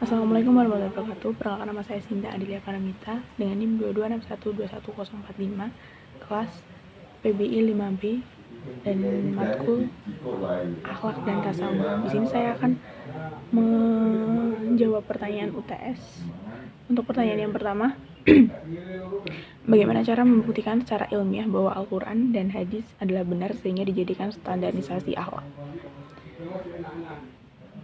Assalamualaikum warahmatullahi wabarakatuh. Perkenalkan, nama saya Sinta Adilia Paramita dengan NIM 226121045, kelas PBI 5B dan matkul akhlak dan tasawuf. Di sini saya akan menjawab pertanyaan UTS. Untuk pertanyaan yang pertama, bagaimana cara membuktikan secara ilmiah bahwa Al-Quran dan hadis adalah benar sehingga dijadikan standarisasi akhlak?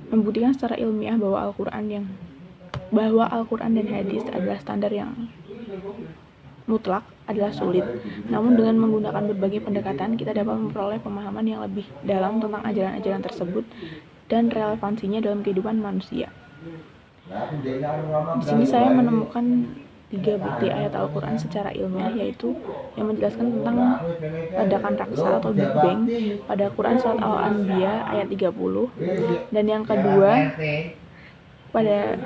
Membuktikan secara ilmiah bahwa Al-Quran dan hadis adalah standar yang mutlak adalah sulit. Namun dengan menggunakan berbagai pendekatan, kita dapat memperoleh pemahaman yang lebih dalam tentang ajaran-ajaran tersebut dan relevansinya dalam kehidupan manusia. Di sini saya menemukan 3 bukti ayat Al-Quran secara ilmiah, yaitu yang menjelaskan tentang ledakan raksa atau Big Bang pada Quran Surat Al-Anbiya ayat 30, dan yang kedua pada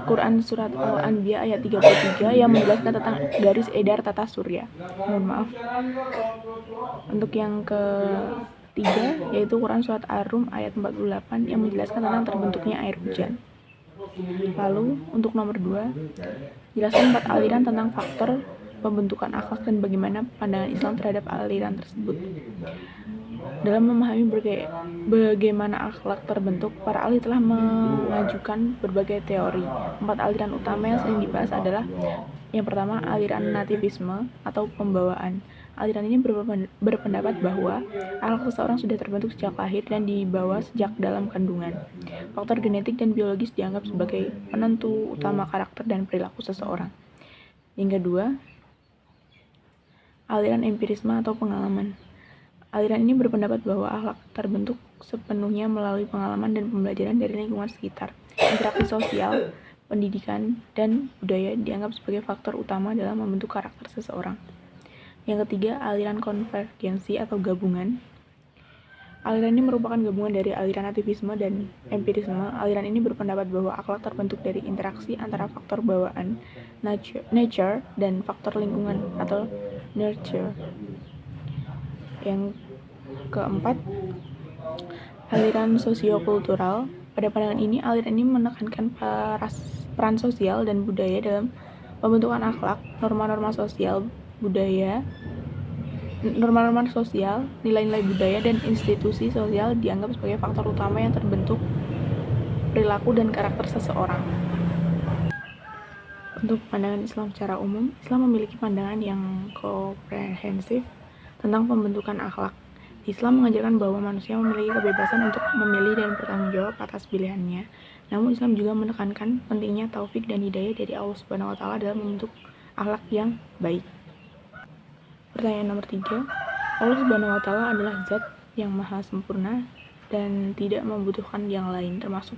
Quran Surat Al-Anbiya ayat 33 yang menjelaskan tentang garis edar tata surya. Mohon maaf. Untuk yang ketiga yaitu Quran Surat Ar-Rum ayat 48 yang menjelaskan tentang terbentuknya air hujan. Lalu untuk nomor 2, jelaskan 4 aliran tentang faktor pembentukan akhlak dan bagaimana pandangan Islam terhadap aliran tersebut. Dalam memahami bagaimana akhlak terbentuk, para ahli telah mengajukan berbagai teori. 4 aliran utama yang sering dibahas adalah yang pertama, aliran nativisme atau pembawaan. Aliran ini berpendapat bahwa akhlak seseorang sudah terbentuk sejak lahir dan dibawa sejak dalam kandungan. Faktor genetik dan biologis dianggap sebagai penentu utama karakter dan perilaku seseorang. Yang kedua, aliran empirisme atau pengalaman. Aliran ini berpendapat bahwa akhlak terbentuk sepenuhnya melalui pengalaman dan pembelajaran dari lingkungan sekitar. Interaksi sosial, pendidikan, dan budaya dianggap sebagai faktor utama dalam membentuk karakter seseorang. Yang ketiga, aliran konvergensi atau gabungan. Aliran ini merupakan gabungan dari aliran nativisme dan empirisme. Aliran ini berpendapat bahwa akhlak terbentuk dari interaksi antara faktor bawaan, nature, dan faktor lingkungan atau nurture. Yang keempat, aliran sosiokultural. Pada pandangan ini, aliran ini menekankan peran sosial dan budaya dalam pembentukan akhlak, norma-norma sosial, nilai-nilai budaya, dan institusi sosial dianggap sebagai faktor utama yang terbentuk perilaku dan karakter seseorang. Untuk pandangan Islam secara umum, Islam memiliki pandangan yang komprehensif tentang pembentukan akhlak. Islam mengajarkan bahwa manusia memiliki kebebasan untuk memilih dan bertanggung jawab atas pilihannya. Namun Islam juga menekankan pentingnya taufik dan hidayah dari Allah Subhanahu wa Ta'ala dalam membentuk akhlak yang baik. Pertanyaan nomor 3, Allah Subhanahu wa Ta'ala adalah zat yang maha sempurna dan tidak membutuhkan yang lain, termasuk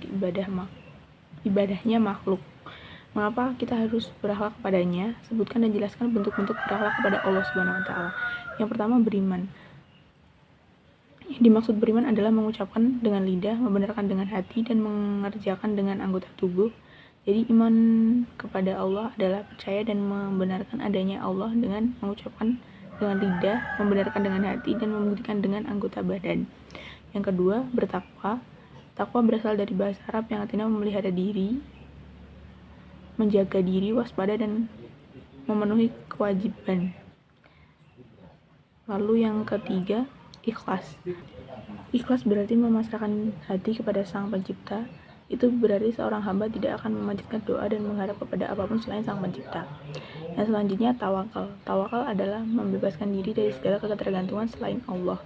ibadahnya makhluk. Mengapa kita harus berakhlak kepadanya? Sebutkan dan jelaskan bentuk-bentuk berakhlak kepada Allah Subhanahu wa Ta'ala. Yang pertama, beriman. Yang dimaksud beriman adalah mengucapkan dengan lidah, membenarkan dengan hati, dan mengerjakan dengan anggota tubuh. Jadi iman kepada Allah adalah percaya dan membenarkan adanya Allah dengan mengucapkan dengan lidah, membenarkan dengan hati, dan membuktikan dengan anggota badan. Yang kedua, bertakwa. Takwa berasal dari bahasa Arab yang artinya memelihara diri, menjaga diri, waspada, dan memenuhi kewajiban. Lalu yang ketiga, ikhlas. Ikhlas berarti memasrahkan hati kepada Sang Pencipta. Itu berarti seorang hamba tidak akan memanjatkan doa dan mengharap kepada apapun selain Sang Pencipta. Yang selanjutnya, tawakal. Tawakal adalah membebaskan diri dari segala ketergantungan selain Allah.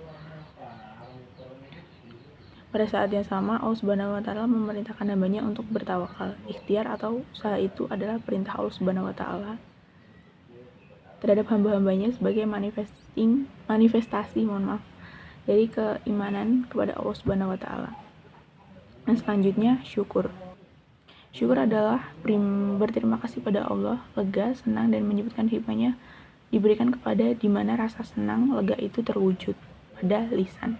Pada saat yang sama, Allah Subhanahu wa Ta'ala memerintahkan hambanya untuk bertawakal. Ikhtiar atau usaha itu adalah perintah Allah Subhanahu wa Ta'ala terhadap hamba-hambanya sebagai manifestasi dari keimanan kepada Allah Subhanahu wa Ta'ala. Dan selanjutnya, syukur. Syukur adalah berterima kasih pada Allah, lega, senang, dan menyebutkan hikmahnya diberikan kepada di mana rasa senang, lega itu terwujud pada lisan.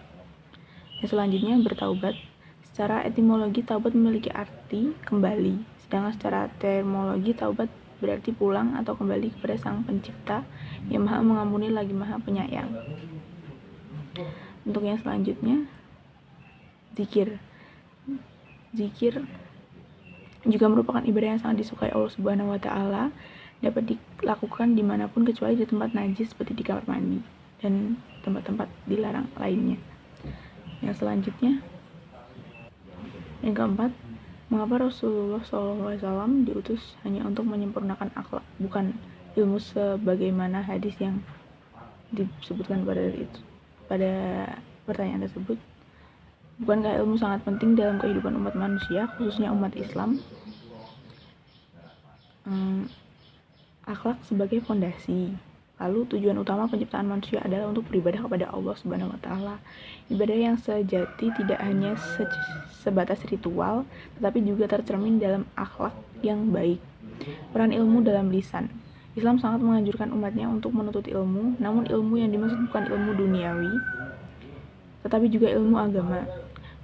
Yang selanjutnya, bertaubat. Secara etimologi, taubat memiliki arti kembali, sedangkan secara termologi, taubat berarti pulang atau kembali kepada Sang Pencipta yang maha mengampuni lagi maha penyayang. Untuk yang selanjutnya, zikir. Zikir juga merupakan ibadah yang sangat disukai Allah Subhanahu wa Ta'ala, dapat dilakukan dimanapun kecuali di tempat najis seperti di kamar mandi dan tempat-tempat dilarang lainnya. Yang selanjutnya, yang keempat, mengapa Rasulullah SAW diutus hanya untuk menyempurnakan akhlak, bukan ilmu sebagaimana hadis yang disebutkan pada pertanyaan tersebut? Bukankah ilmu sangat penting dalam kehidupan umat manusia, khususnya umat Islam? Akhlak sebagai fondasi. Lalu tujuan utama penciptaan manusia adalah untuk beribadah kepada Allah Subhanahu wa Ta'ala. Ibadah yang sejati tidak hanya sebatas ritual, tetapi juga tercermin dalam akhlak yang baik. Peran ilmu dalam lisan. Islam sangat menganjurkan umatnya untuk menuntut ilmu, namun ilmu yang dimaksud bukan ilmu duniawi, tetapi juga ilmu agama.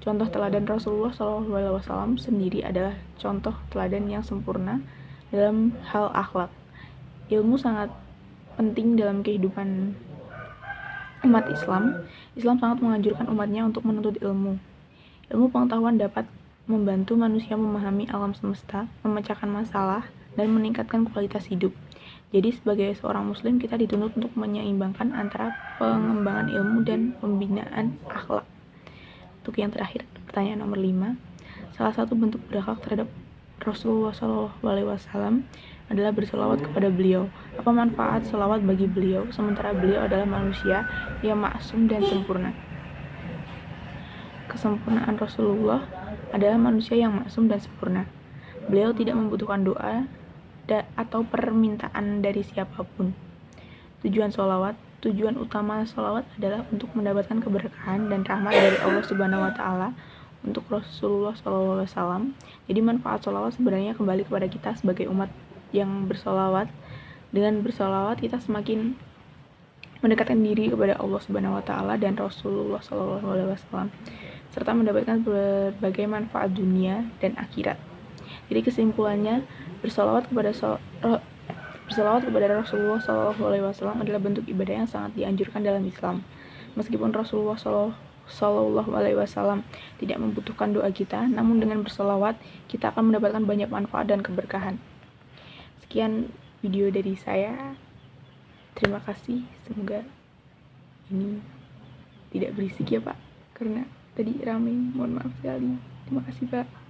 Contoh teladan Rasulullah SAW sendiri adalah contoh teladan yang sempurna dalam hal akhlak. Ilmu sangat penting dalam kehidupan umat Islam. Islam sangat menganjurkan umatnya untuk menuntut ilmu. Ilmu pengetahuan dapat membantu manusia memahami alam semesta, memecahkan masalah, dan meningkatkan kualitas hidup. Jadi sebagai seorang muslim kita dituntut untuk menyeimbangkan antara pengembangan ilmu dan pembinaan akhlak. Untuk yang terakhir, pertanyaan nomor 5. Salah satu bentuk berakhlak terhadap Rasulullah SAW adalah berselawat kepada beliau. Apa manfaat selawat bagi beliau, sementara beliau adalah manusia yang maksum dan sempurna? Kesempurnaan Rasulullah adalah manusia yang maksum dan sempurna. Beliau tidak membutuhkan doa atau permintaan dari siapapun. Tujuan utama sholawat adalah untuk mendapatkan keberkahan dan rahmat dari Allah Subhanahu wa Ta'ala untuk Rasulullah SAW. Jadi manfaat sholawat sebenarnya kembali kepada kita sebagai umat yang bersolawat. Dengan bersolawat kita semakin mendekatkan diri kepada Allah Subhanahu wa Ta'ala dan Rasulullah SAW, serta mendapatkan berbagai manfaat dunia dan akhirat. Jadi kesimpulannya, bersolawat kepada Rasulullah SAW adalah bentuk ibadah yang sangat dianjurkan dalam Islam. Meskipun Rasulullah SAW tidak membutuhkan doa kita, namun dengan bersolawat kita akan mendapatkan banyak manfaat dan keberkahan. Sekian video dari saya. Terima kasih. Semoga ini tidak berisik ya Pak, karena tadi ramai. Mohon maaf sekali. Terima kasih Pak.